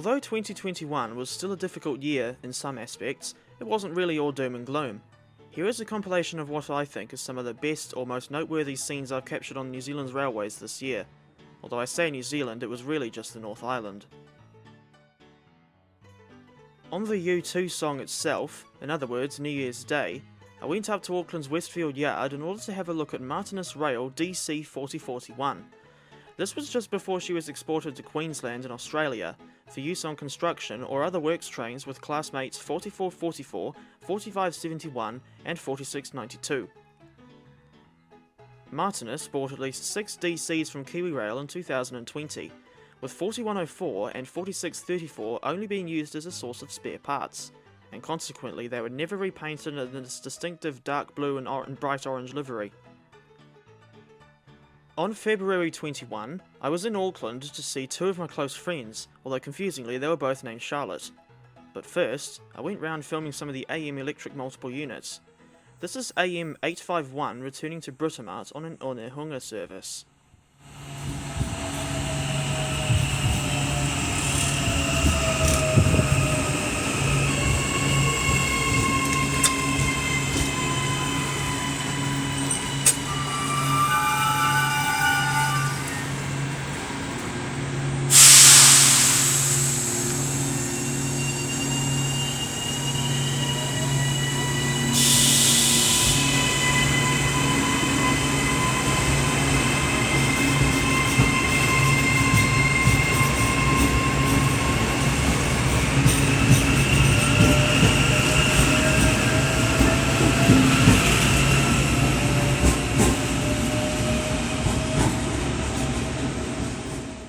Although 2021 was still a difficult year in some aspects, it wasn't really all doom and gloom. Here is a compilation of what I think is some of the best or most noteworthy scenes I've captured on New Zealand's railways this year. Although I say New Zealand, it was really just the North Island. On the U2 song itself, in other words New Year's Day, I went up to Auckland's Westfield Yard in order to have a look at Martinus Rail DC 4041. This was just before she was exported to Queensland and Australia for use on construction or other works trains with classmates 4444, 4571 and 4692. Martinus bought at least 6 DCs from KiwiRail in 2020, with 4104 and 4634 only being used as a source of spare parts, and consequently they were never repainted in this distinctive dark blue and bright orange livery. On February 21, I was in Auckland to see 2 of my close friends, although confusingly they were both named Charlotte. But first, I went round filming some of the AM electric multiple units. This is AM 851 returning to Britomart on an Onehunga service.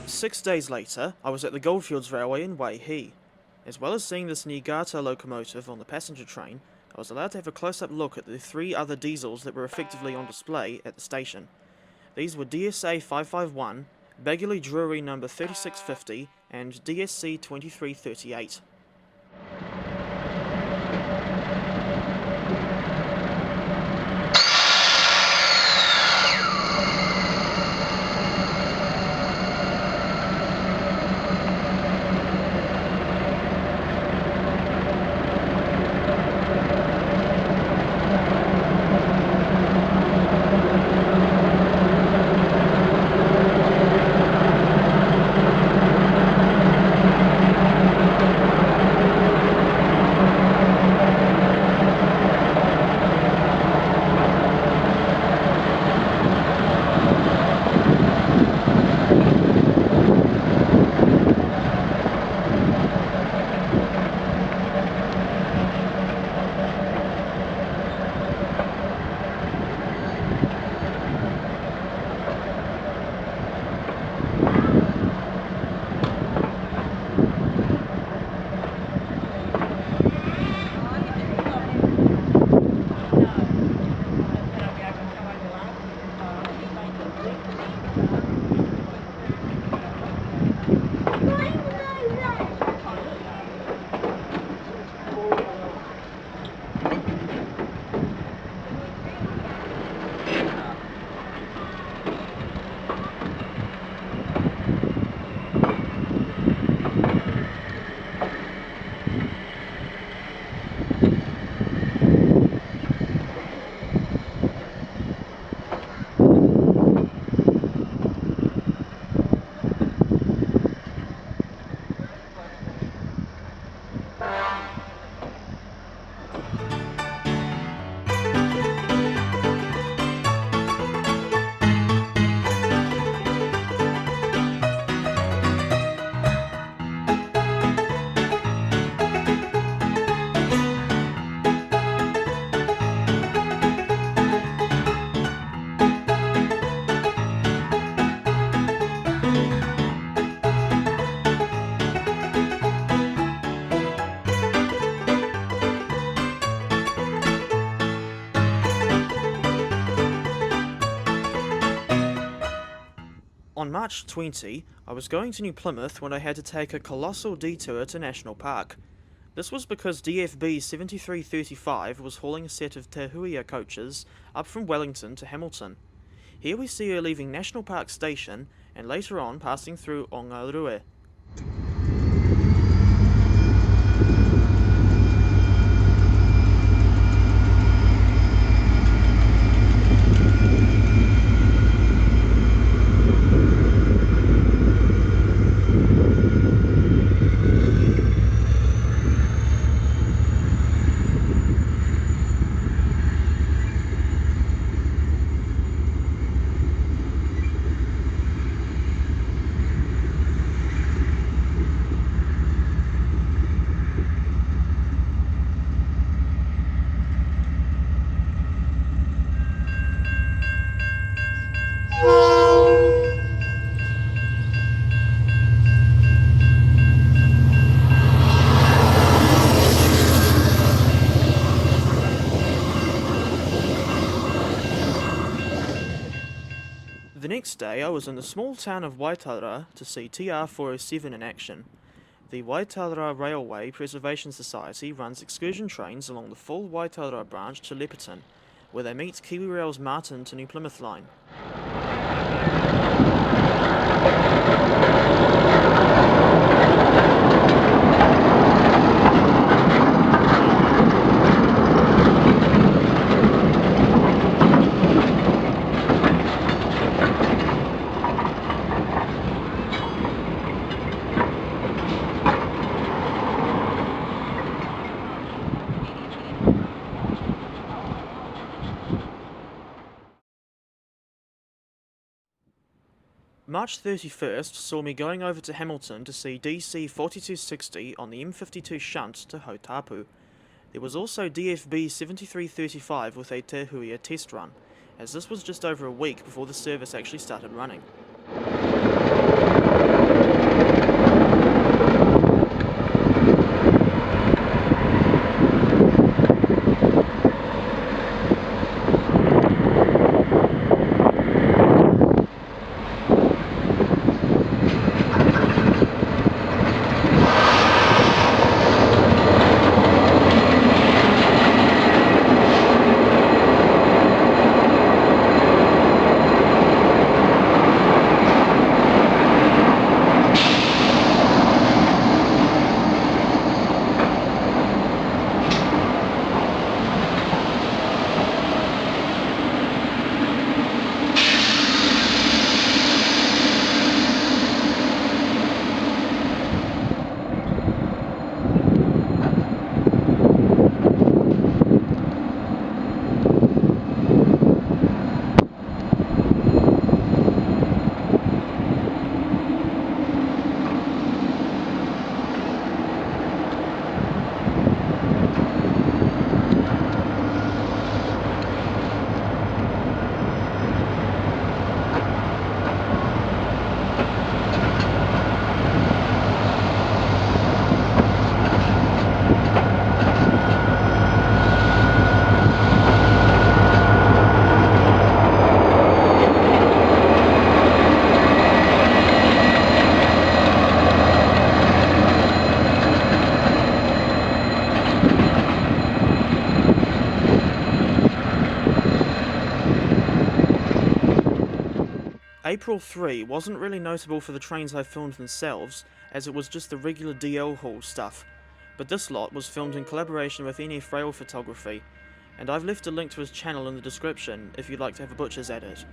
Six days later, I was at the Goldfields Railway in Waihi. As well as seeing this Niigata locomotive on the passenger train, I was allowed to have a close-up look at the 3 other diesels that were effectively on display at the station. These were DSA 551, Baguley Drury No. 3650 and DSC 2338. On March 20, I was going to New Plymouth when I had to take a colossal detour to National Park. This was because DFB 7335 was hauling a set of Te Huia coaches up from Wellington to Hamilton. Here we see her leaving National Park Station and later on passing through Ongarue. next day I was in the small town of Waitara to see TR407 in action. The Waitara Railway Preservation Society runs excursion trains along the full Waitara branch to Leperton, where they meet KiwiRail's Martin to New Plymouth line. March 31st saw me going over to Hamilton to see DC 4260 on the M52 shunt to Hautapu. There was also DFB 7335 with a Te Huia test run, as this was just over a week before the service actually started running. April 3 wasn't really notable for the trains I filmed themselves, as it was just the regular DL haul stuff, but this lot was filmed in collaboration with NF Rail Photography, and I've left a link to his channel in the description if you'd like to have a butcher's at it.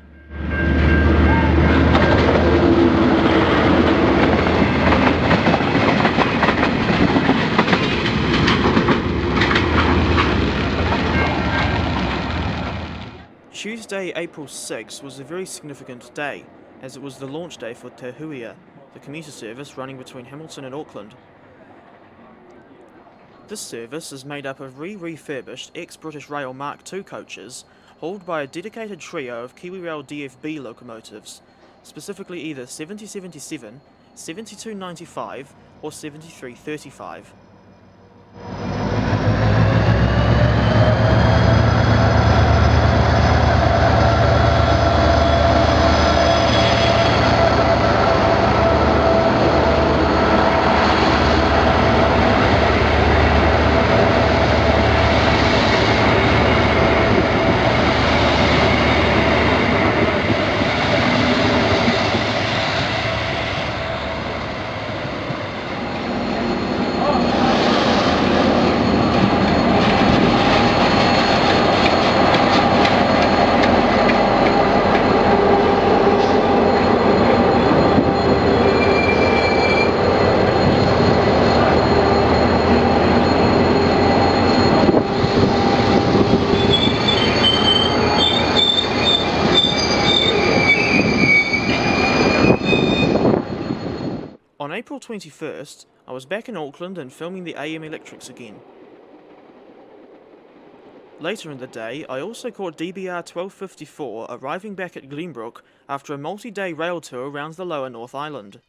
Tuesday, April 6 was a very significant day, as it was the launch day for Te Huia, the commuter service running between Hamilton and Auckland. This service is made up of refurbished ex-British Rail Mark II coaches, hauled by a dedicated trio of KiwiRail DFB locomotives, specifically either 7077, 7295 or 7335. On April 21st, I was back in Auckland and filming the AM electrics again. Later in the day, I also caught DBR 1254 arriving back at Glenbrook after a multi-day rail tour around the lower North Island.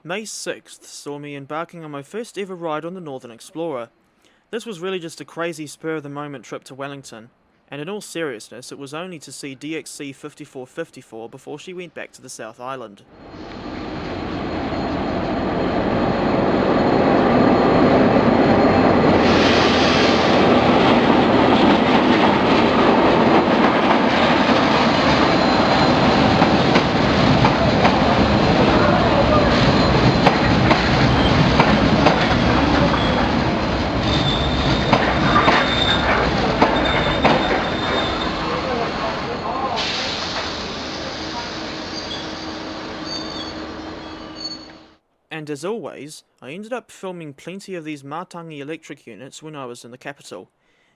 May 6th saw me embarking on my first ever ride on the Northern Explorer. This was really just a crazy spur-of-the-moment trip to Wellington, and in all seriousness it was only to see DXC 5454 before she went back to the South Island. And as always, I ended up filming plenty of these Matangi electric units when I was in the capital.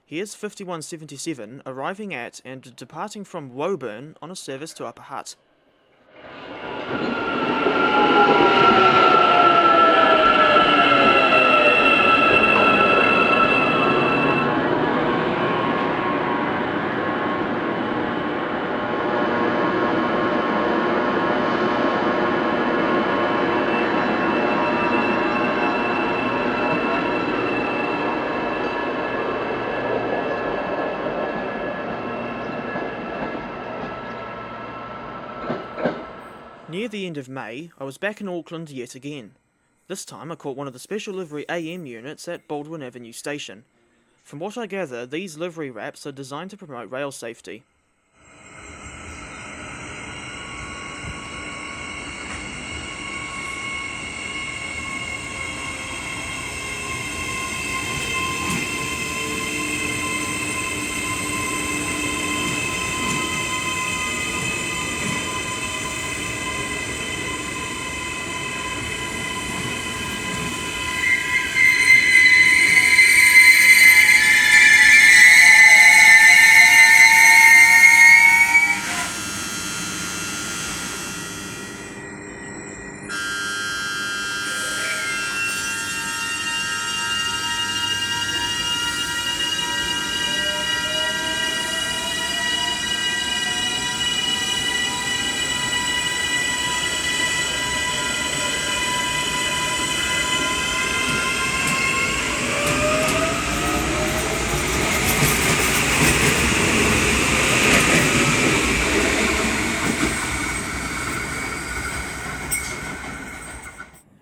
Here's 5177 arriving at and departing from Woburn on a service to Upper Hutt. Near the end of May, I was back in Auckland yet again. This time I caught one of the special livery AM units at Baldwin Avenue Station. From what I gather, these livery wraps are designed to promote rail safety.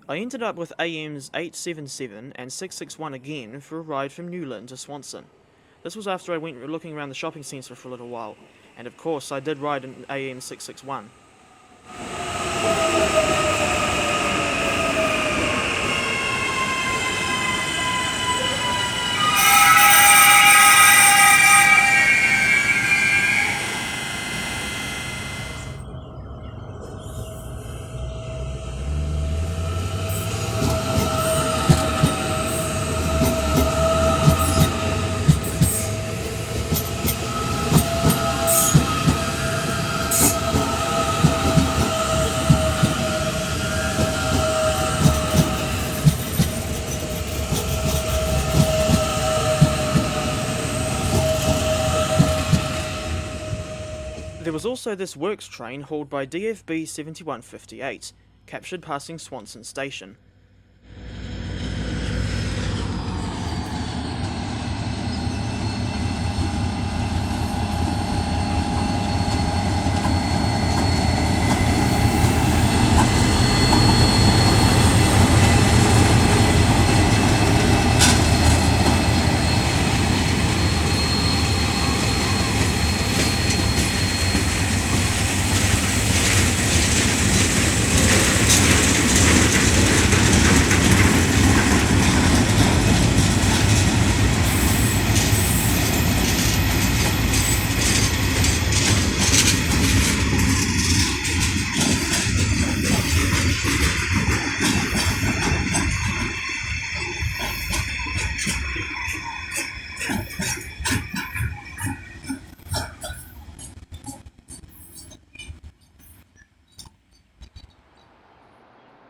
I ended up with AMs 877 and 661 again for a ride from Newland to Swanson. This was after I went looking around the shopping centre for a little while, and of course I did ride an AM 661. There was also this works train hauled by DFB 7158, captured passing Swanson Station.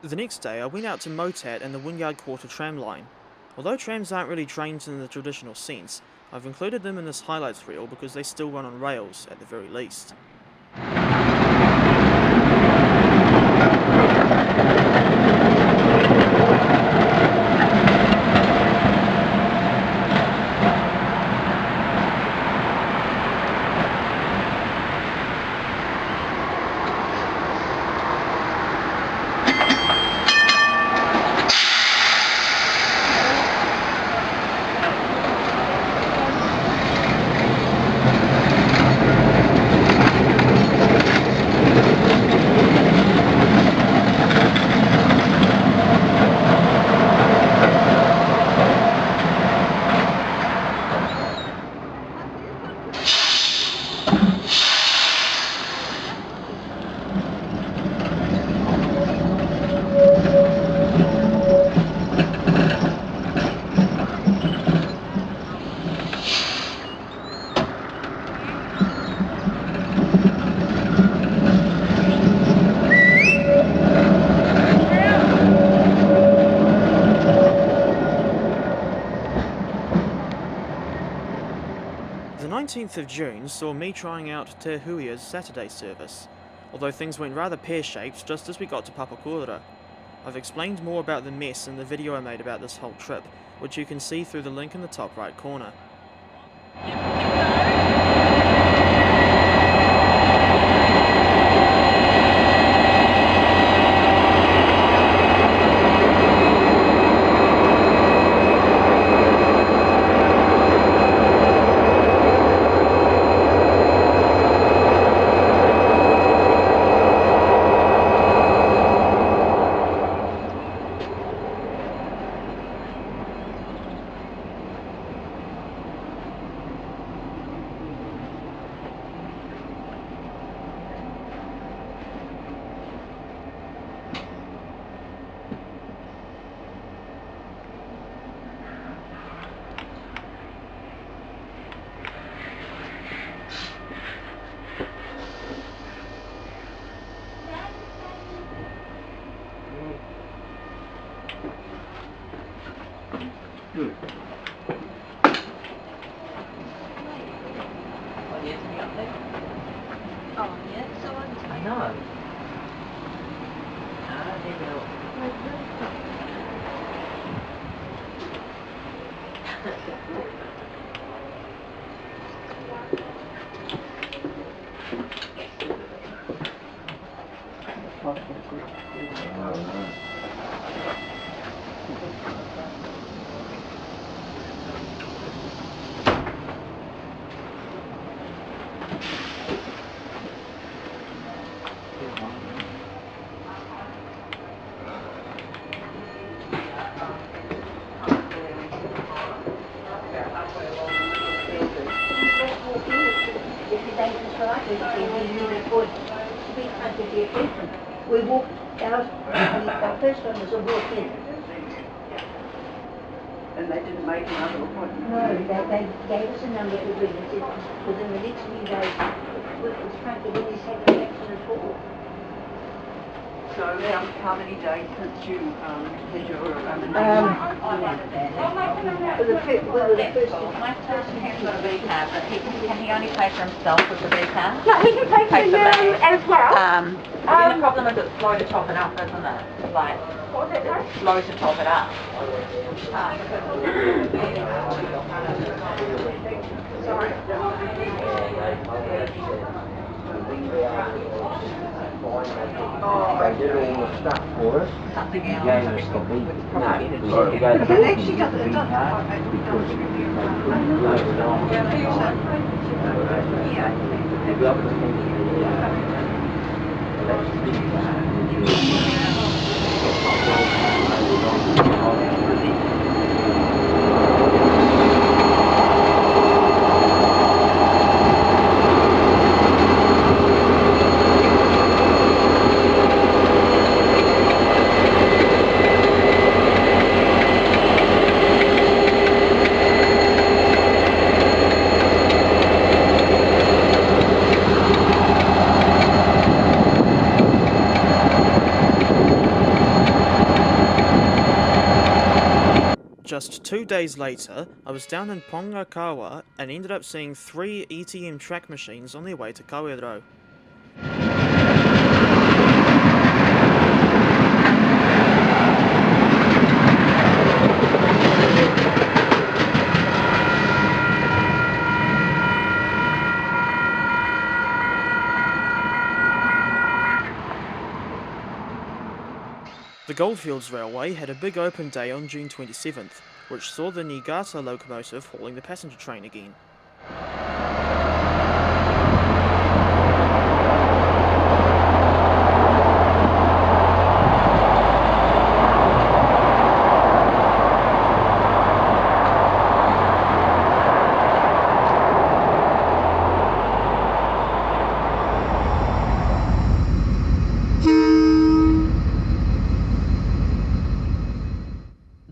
The next day I went out to Motat and the Wynyard Quarter tram line. Although trams aren't really trains in the traditional sense, I've included them in this highlights reel because they still run on rails at the very least. 19th of June saw me trying out Te Huia's Saturday service, although things went rather pear-shaped just as we got to Papakura. I've explained more about the mess in the video I made about this whole trip, which you can see through the link in the top right corner. I know. They will. We walked out, our first one was a walk in. And they didn't make another appointment? No, they gave us a number to ring. It said within the next few days, it was Frankie when he's had an accident fall. So how many days since you had your We were the first My person has got a B card, but can he only pay for himself with the B card? No, he can pay for you as well. The problem is it's slow to top it up, isn't it? Like, What's that, sorry? it's slow to top it up. They did all the stuff for us. Something He else. gave us the beat. No, Probably he needed gave to. the But actually beat doesn't- because they couldn't load it on. The other thing is that's the big Just 2 days later, I was down in Pongakawa and ended up seeing 3 ETM track machines on their way to KiwiRail. The Goldfields Railway had a big open day on June 27th, which saw the Niigata locomotive hauling the passenger train again.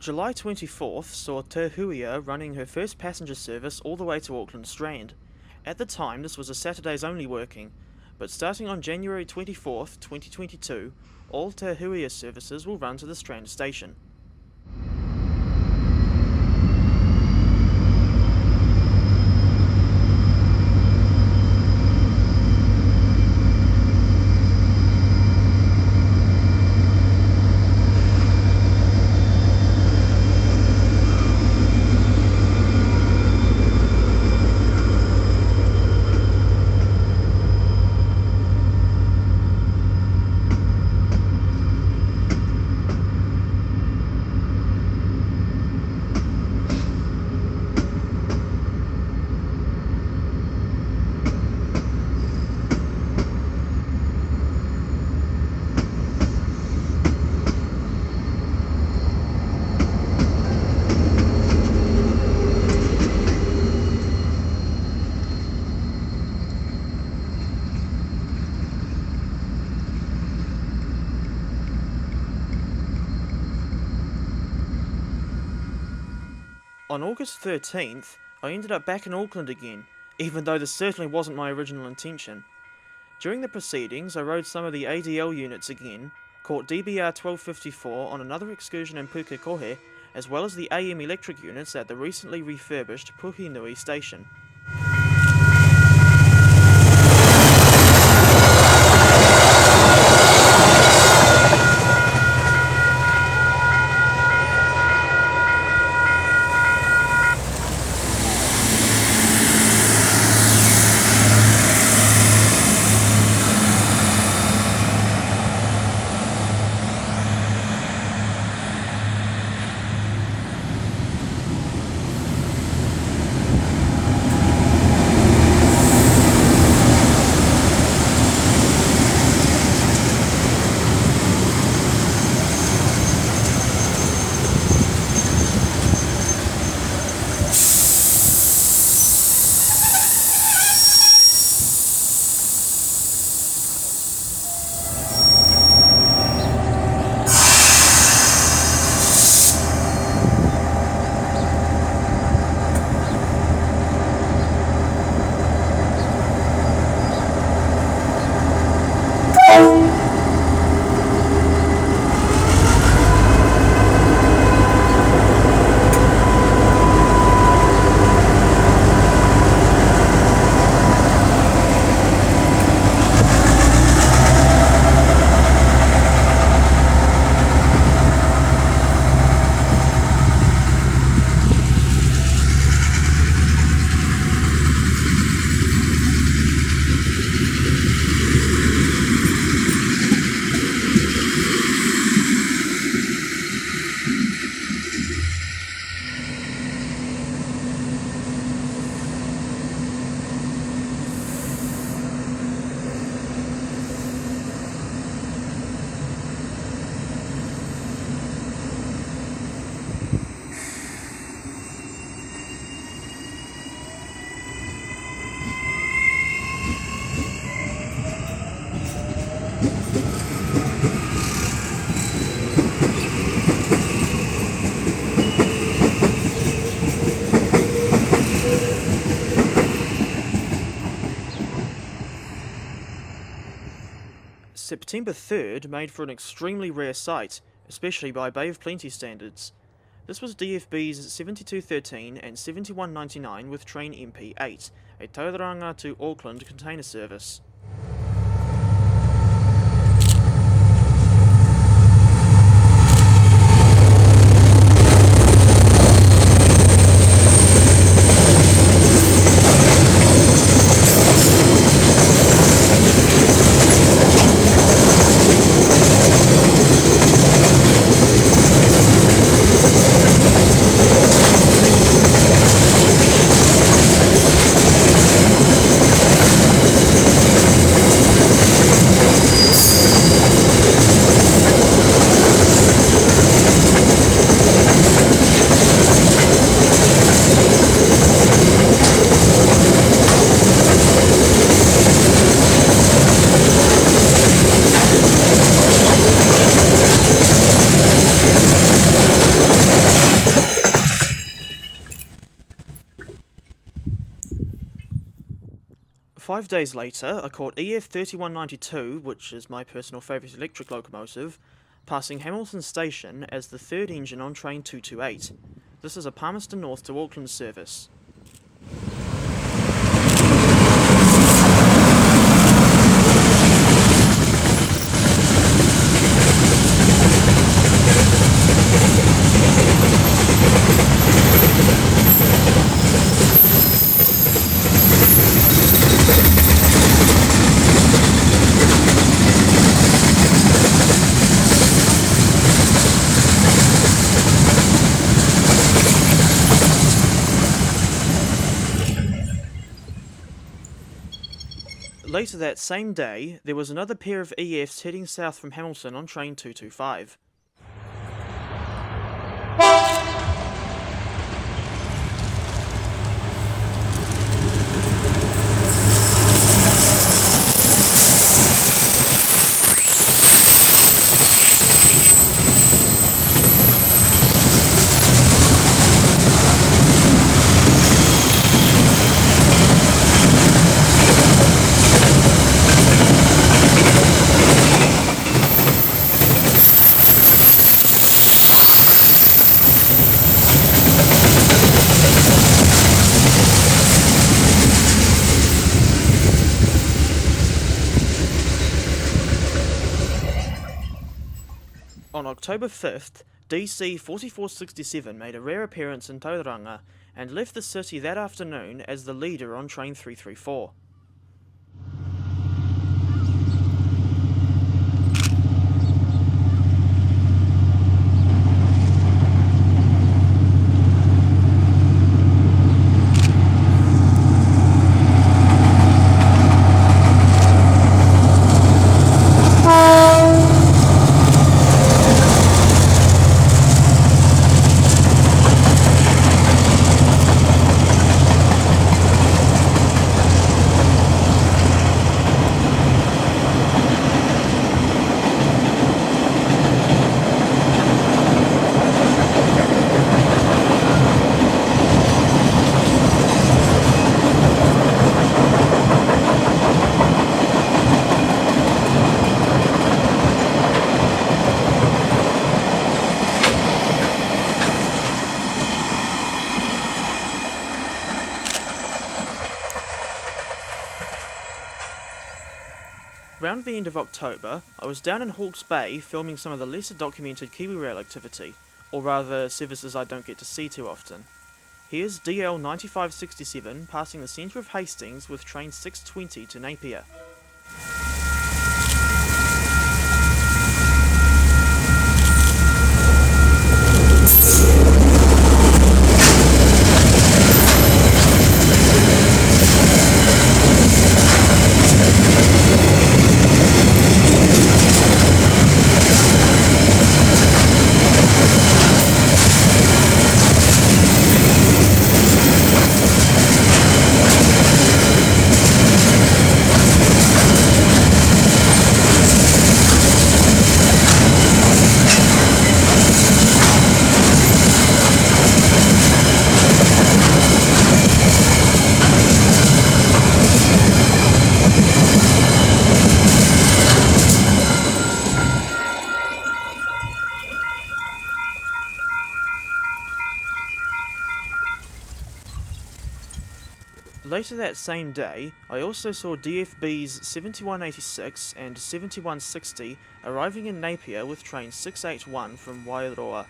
July 24th saw Te Huia running her first passenger service all the way to Auckland Strand. At the time this was a Saturdays only working, but starting on January 24th, 2022, all Te Huia services will run to the Strand station. On August 13th, I ended up back in Auckland again, even though this certainly wasn't my original intention. During the proceedings, I rode some of the ADL units again, caught DBR 1254 on another excursion in Pukekohe, as well as the AM electric units at the recently refurbished Puhinui station. September 3rd made for an extremely rare sight, especially by Bay of Plenty standards. This was DFB's 7213 and 7199 with train MP8, a Tauranga to Auckland container service. Five days later, I caught EF 3192, which is my personal favourite electric locomotive, passing Hamilton Station as the third engine on train 228. This is a Palmerston North to Auckland service. Later that same day, there was another pair of EFs heading south from Hamilton on train 225. on October 5th, DC 4467 made a rare appearance in Tauranga and left the city that afternoon as the leader on train 334. Around the end of October, I was down in Hawke's Bay filming some of the lesser documented KiwiRail activity, or rather services I don't get to see too often. Here's DL 9567 passing the centre of Hastings with train 620 to Napier. Later that same day, I also saw DFB's 7186 and 7160 arriving in Napier with train 681 from Wairoa.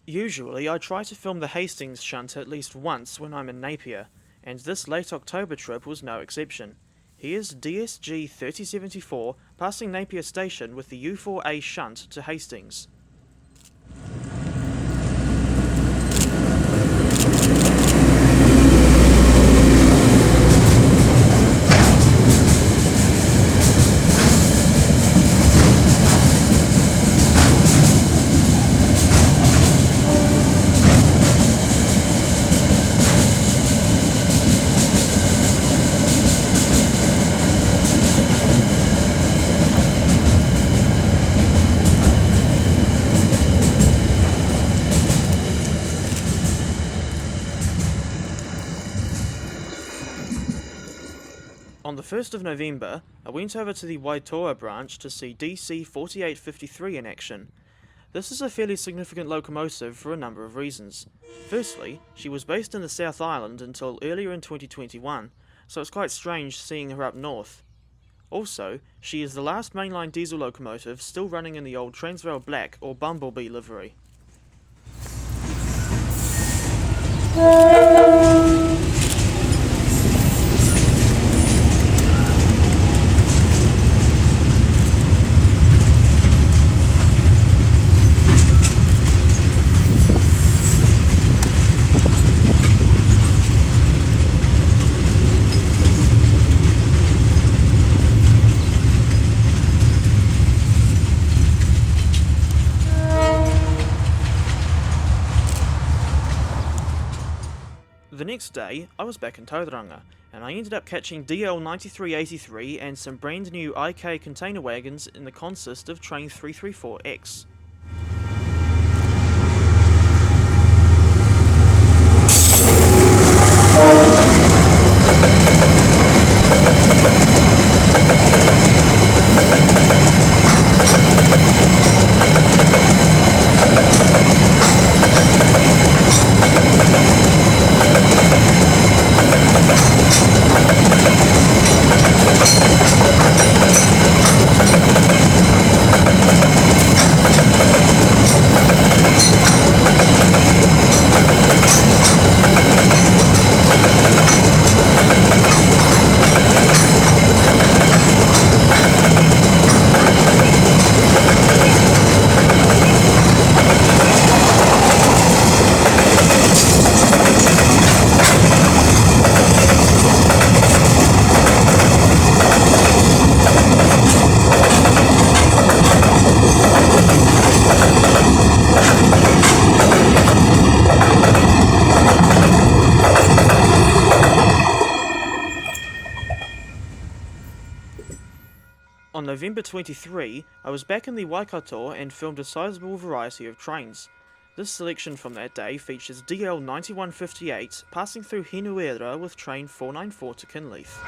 Usually, I try to film the Hastings shunt at least once when I'm in Napier, and this late October trip was no exception. Here's DSG 3074 passing Napier Station with the U4A shunt to Hastings. On the 1st of November, I went over to the Waitoa branch to see DC 4853 in action. This is a fairly significant locomotive for a number of reasons. Firstly, she was based in the South Island until earlier in 2021, so it's quite strange seeing her up north. Also, she is the last mainline diesel locomotive still running in the old Tranz Rail black or bumblebee livery. The next day, I was back in Tauranga, and I ended up catching DL 9383 and some brand new IK container wagons in the consist of train 334X. On November 23, I was back in the Waikato and filmed a sizable variety of trains. This selection from that day features DL 9158 passing through Henuera with train 494 to Kinleith.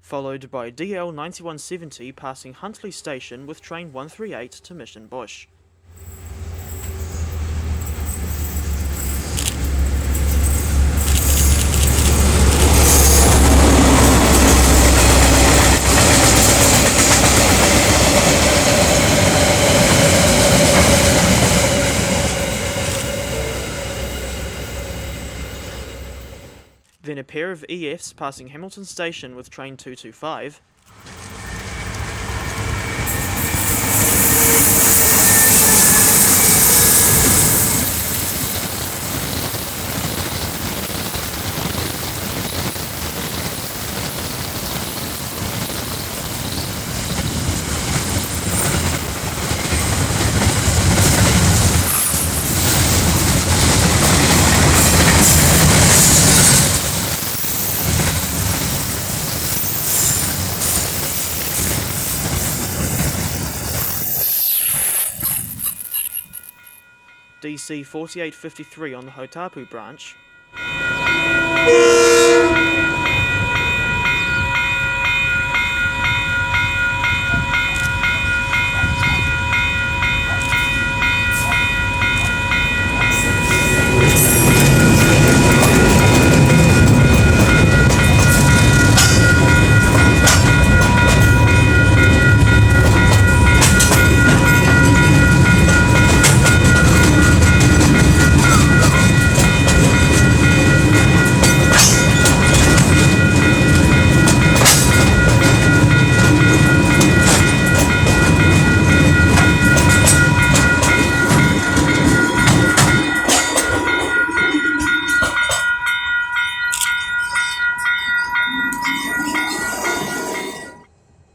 Followed by DL 9170 passing Huntley Station with train 138 to Mission Bush. Then a pair of EFs passing Hamilton Station with train 225. DC 4853 on the Hotapu branch.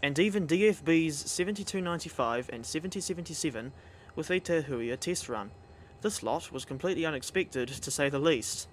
and even DFB's 7295 and 7077 with a Te Huia test run. This lot was completely unexpected, to say the least.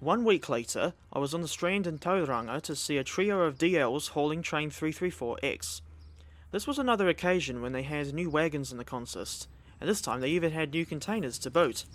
One week later, I was on the Strand in Tauranga to see a trio of DLs hauling train 334X. This was another occasion when they had new wagons in the consist, and this time they even had new containers to boot.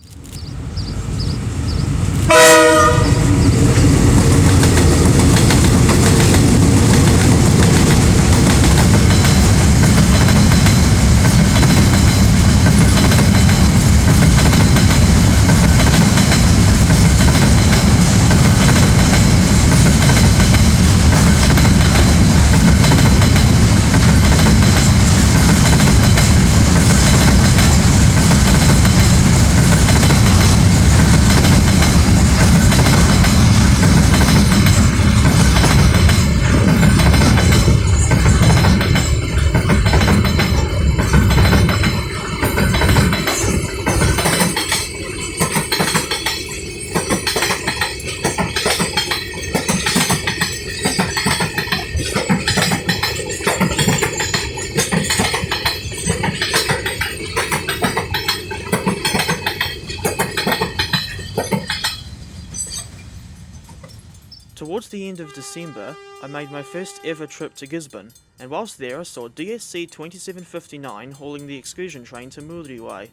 Towards the end of December, I made my first ever trip to Gisborne, and whilst there I saw DSC 2759 hauling the excursion train to Muriwai.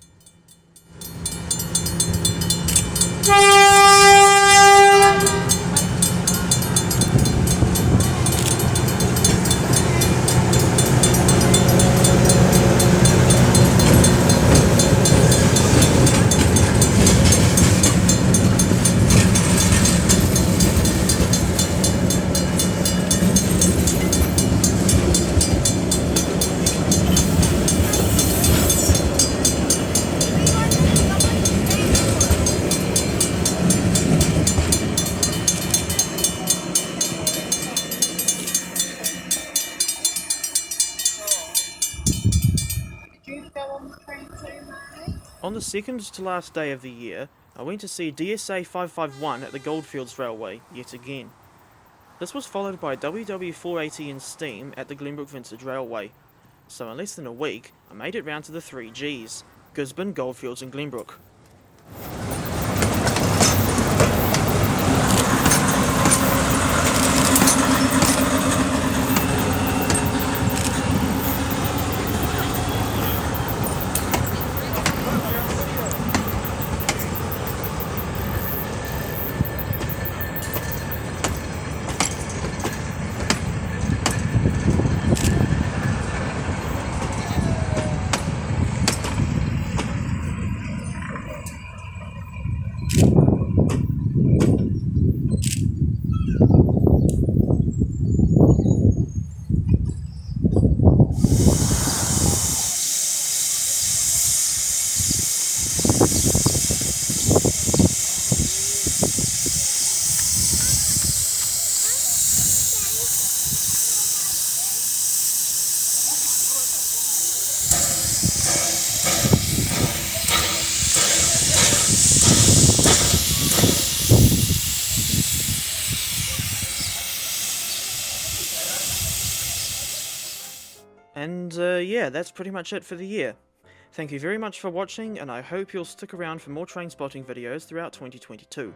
On the second to last day of the year, I went to see DSA 551 at the Goldfields Railway, yet again. This was followed by WW 480 in steam at the Glenbrook Vintage Railway. So in less than a week, I made it round to the 3 Gs, Gisborne, Goldfields and Glenbrook. And yeah, that's pretty much it for the year. Thank you very much for watching, and I hope you'll stick around for more train spotting videos throughout 2022.